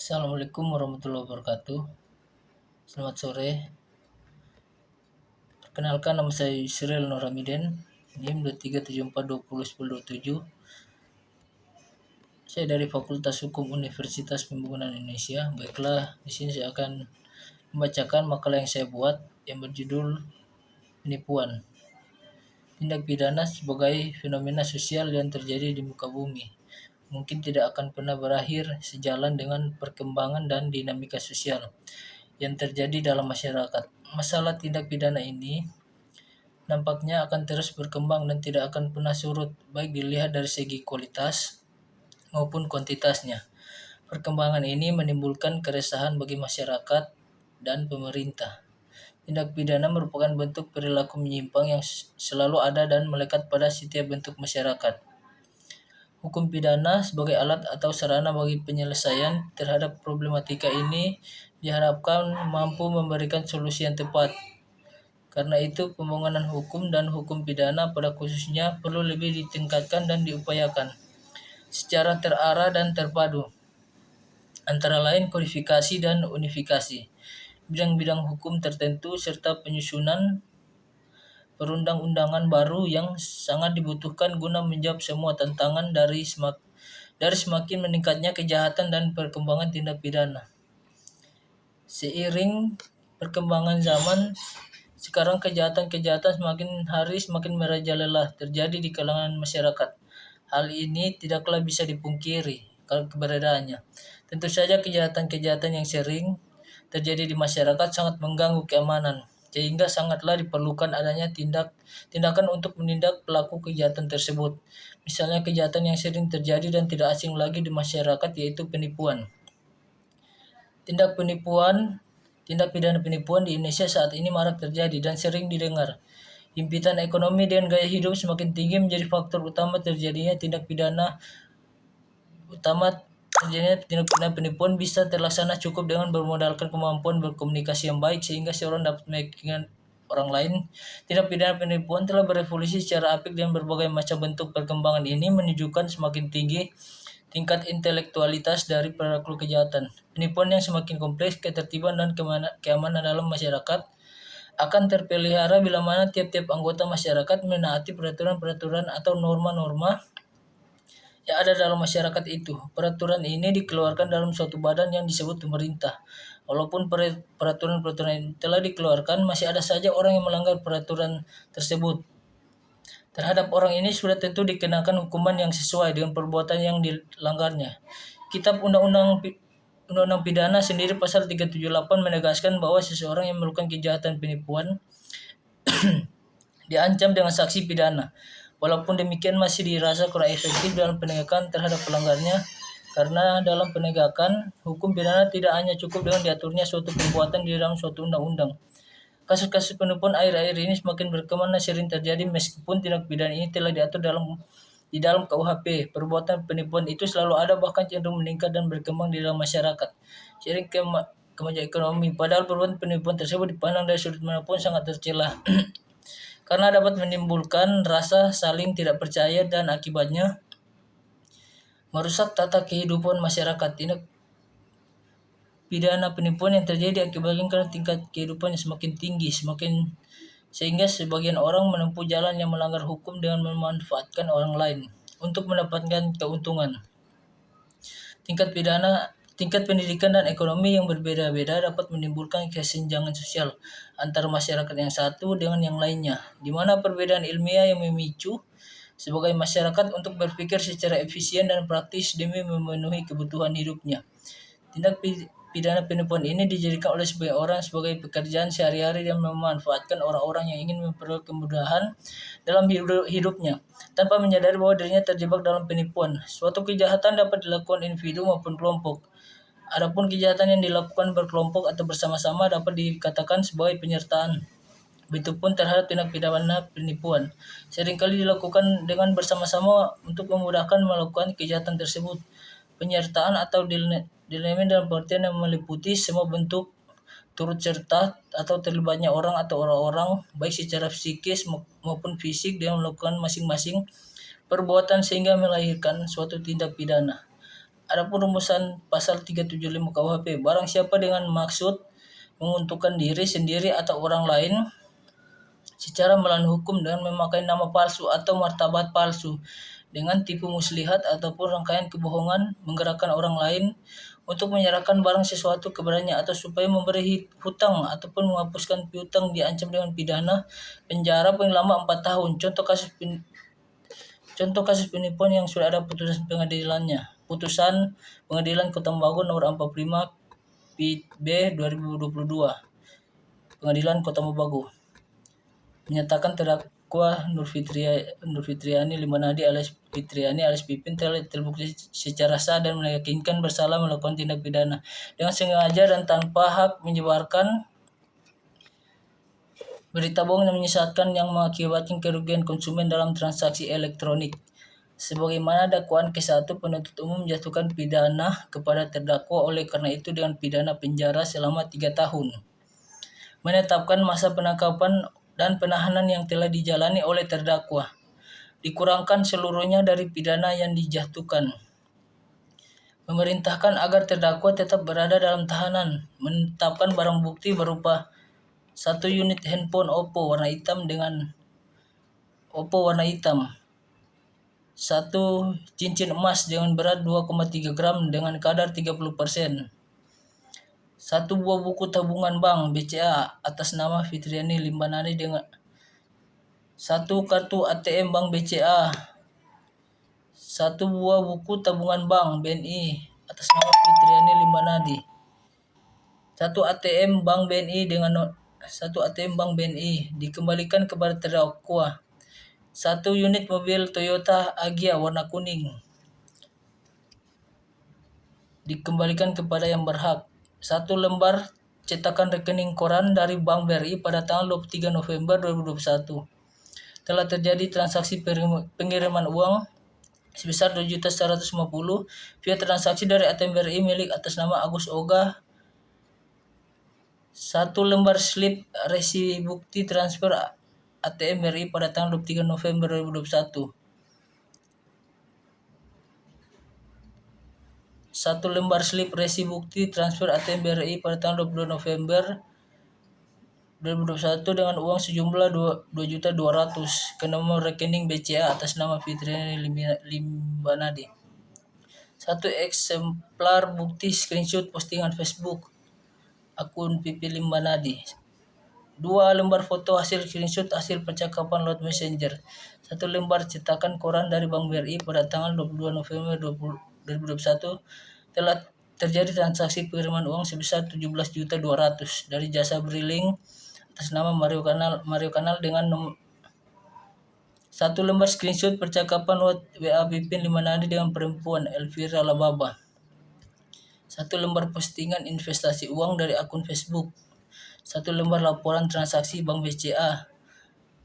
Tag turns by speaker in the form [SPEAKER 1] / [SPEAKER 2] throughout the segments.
[SPEAKER 1] Assalamualaikum warahmatullahi wabarakatuh. Selamat sore. Perkenalkan, nama saya Yusril Nur Hamiden, NIM 2374201027. Saya dari Fakultas Hukum Universitas Pembangunan Indonesia. Baiklah, di sini saya akan membacakan makalah yang saya buat yang berjudul Penipuan. Tindak pidana sebagai fenomena sosial yang terjadi di muka bumi. Mungkin tidak akan pernah berakhir sejalan dengan perkembangan dan dinamika sosial yang terjadi dalam masyarakat. Masalah tindak pidana ini nampaknya akan terus berkembang dan tidak akan pernah surut, baik dilihat dari segi kualitas maupun kuantitasnya. Perkembangan ini menimbulkan keresahan bagi masyarakat dan pemerintah. Tindak pidana merupakan bentuk perilaku menyimpang yang selalu ada dan melekat pada setiap bentuk masyarakat. Hukum pidana sebagai alat atau sarana bagi penyelesaian terhadap problematika ini diharapkan mampu memberikan solusi yang tepat. Karena itu, pembangunan hukum dan hukum pidana pada khususnya perlu lebih ditingkatkan dan diupayakan secara terarah dan terpadu, antara lain kodifikasi dan unifikasi bidang-bidang hukum tertentu serta penyusunan perundang-undangan baru yang sangat dibutuhkan guna menjawab semua tantangan dari semakin meningkatnya kejahatan dan perkembangan tindak pidana. Seiring perkembangan zaman, sekarang kejahatan-kejahatan semakin hari semakin merajalela terjadi di kalangan masyarakat. Hal ini tidaklah bisa dipungkiri keberadaannya. Tentu saja kejahatan-kejahatan yang sering terjadi di masyarakat sangat mengganggu keamanan, sehingga sangatlah diperlukan adanya tindakan untuk menindak pelaku kejahatan tersebut. Misalnya kejahatan yang sering terjadi dan tidak asing lagi di masyarakat, yaitu penipuan. Tindak pidana penipuan di Indonesia saat ini marak terjadi dan sering didengar. Himpitan ekonomi dan gaya hidup semakin tinggi menjadi faktor utama terjadinya tindak pidana penipuan bisa terlaksana cukup dengan bermodalkan kemampuan berkomunikasi yang baik sehingga seorang dapat meyakinkan orang lain. Tindak pidana penipuan telah berevolusi secara apik dan berbagai macam bentuk. Perkembangan ini menunjukkan semakin tinggi tingkat intelektualitas dari pelaku kejahatan. Penipuan yang semakin kompleks, ketertiban dan keamanan dalam masyarakat akan terpelihara bila mana tiap-tiap anggota masyarakat menaati peraturan-peraturan atau norma-norma yang ada dalam masyarakat itu. Peraturan ini dikeluarkan dalam suatu badan yang disebut pemerintah. Walaupun peraturan-peraturan telah dikeluarkan, masih ada saja orang yang melanggar peraturan tersebut. Terhadap orang ini sudah tentu dikenakan hukuman yang sesuai dengan perbuatan yang dilanggarnya. Kitab Undang-Undang Pidana sendiri pasal 378 menegaskan bahwa seseorang yang melakukan kejahatan penipuan diancam dengan sanksi pidana. Walaupun demikian masih dirasa kurang efektif dalam penegakan terhadap pelanggarnya, karena dalam penegakan hukum pidana tidak hanya cukup dengan diaturnya suatu perbuatan di dalam suatu undang-undang. Kasus-kasus penipuan akhir-akhir ini semakin berkembang dan sering terjadi meskipun tindak pidana ini telah diatur di dalam KUHP. Perbuatan penipuan itu selalu ada, bahkan cenderung meningkat dan berkembang di dalam masyarakat. Seiring kemajuan ekonomi, padahal perbuatan penipuan tersebut dipandang dari sudut manapun sangat tercela. Karena dapat menimbulkan rasa saling tidak percaya dan akibatnya merusak tata kehidupan masyarakat. Tindak pidana penipuan yang terjadi akibatnya karena tingkat kehidupan yang semakin tinggi, sehingga sebagian orang menempuh jalan yang melanggar hukum dengan memanfaatkan orang lain untuk mendapatkan keuntungan. Tingkat pendidikan dan ekonomi yang berbeda-beda dapat menimbulkan kesenjangan sosial antara masyarakat yang satu dengan yang lainnya, di mana perbedaan ilmiah yang memicu sebagai masyarakat untuk berpikir secara efisien dan praktis demi memenuhi kebutuhan hidupnya. Tindak pidana penipuan ini dijadikan oleh sebagian orang sebagai pekerjaan sehari-hari dan memanfaatkan orang-orang yang ingin memperoleh kemudahan dalam hidupnya tanpa menyadari bahwa dirinya terjebak dalam penipuan. Suatu kejahatan dapat dilakukan individu maupun kelompok. Adapun kejahatan yang dilakukan berkelompok atau bersama-sama dapat dikatakan sebagai penyertaan. Begitupun terhadap tindak pidana penipuan. Seringkali dilakukan dengan bersama-sama untuk memudahkan melakukan kejahatan tersebut. Penyertaan atau dilemin dalam pengertian yang meliputi semua bentuk turut serta atau terlibatnya orang atau orang-orang baik secara psikis maupun fisik dalam melakukan masing-masing perbuatan sehingga melahirkan suatu tindak pidana. Adapun rumusan pasal 375 KUHP, barang siapa dengan maksud menguntungkan diri sendiri atau orang lain secara melawan hukum dengan memakai nama palsu atau martabat palsu, dengan tipu muslihat ataupun rangkaian kebohongan menggerakkan orang lain untuk menyerahkan barang sesuatu kepadanya atau supaya memberi hutang ataupun menghapuskan piutang, diancam dengan pidana penjara paling lama 4 tahun. Contoh kasus penipuan yang sudah ada putusan pengadilannya. Putusan Pengadilan Kota Mobagu nomor 45 B 2022. Pengadilan Kota Mobagu menyatakan terdakwa Nur Fitriani Limanadi alias Fitriani alias Pipin telah terbukti secara sah dan meyakinkan bersalah melakukan tindak pidana dengan sengaja dan tanpa hak menyebarkan berita bohong yang menyesatkan yang mengakibatkan kerugian konsumen dalam transaksi elektronik. Sebagaimana dakwaan ke-1, penuntut umum menjatuhkan pidana kepada terdakwa oleh karena itu dengan pidana penjara selama 3 tahun. Menetapkan masa penangkapan dan penahanan yang telah dijalani oleh terdakwa dikurangkan seluruhnya dari pidana yang dijatuhkan. Memerintahkan agar terdakwa tetap berada dalam tahanan. Menetapkan barang bukti berupa 1 unit handphone Oppo warna hitam, 1 cincin emas dengan berat 2,3 gram dengan kadar 30%, 1 buah buku tabungan bank BCA atas nama Fitriani Limanadi dengan 1 kartu ATM bank BCA, 1 buah buku tabungan bank BNI atas nama Fitriani Limanadi, 1 ATM bank BNI dikembalikan kepada terdakwa, 1 unit mobil Toyota Agya warna kuning dikembalikan kepada yang berhak, 1 lembar cetakan rekening koran dari Bank BRI pada tanggal 23 November 2021. Telah terjadi transaksi pengiriman uang sebesar 2.150 via transaksi dari ATM BRI milik atas nama Agus Oga, 1 lembar slip resi bukti transfer ATM BRI pada tanggal 23 November 2021. 1 lembar slip resi bukti transfer ATM BRI pada tanggal 22 November 2021 dengan uang sejumlah 2.200.000 ke nomor rekening BCA atas nama Fitriani Limanadi. 1 eksemplar bukti screenshot postingan Facebook akun Pipi Limanadi. 2 lembar foto hasil screenshot hasil percakapan lewat Messenger. 1 lembar cetakan koran dari Bank BRI pada tanggal 22 November 2021 telah terjadi transaksi pengiriman uang sebesar 17.200.000 dari jasa briling atas nama Mario Kanal dengan 1 lembar screenshot percakapan lewat WA Pipin Limanadi dengan perempuan Elvira Lababa. 1 lembar postingan investasi uang dari akun Facebook. 1 lembar laporan transaksi Bank BCA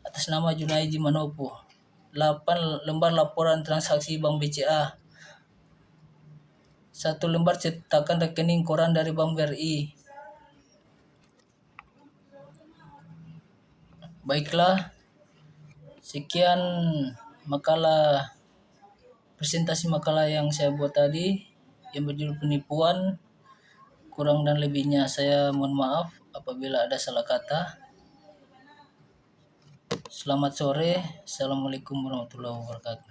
[SPEAKER 1] atas nama Junaidi Manopo. 8 lembar laporan transaksi Bank BCA. 1 lembar cetakan rekening koran dari Bank BRI. Baiklah, sekian presentasi makalah yang saya buat tadi yang berjudul penipuan. Kurang dan lebihnya saya mohon maaf apabila ada salah kata. Selamat sore. Assalamualaikum warahmatullahi wabarakatuh.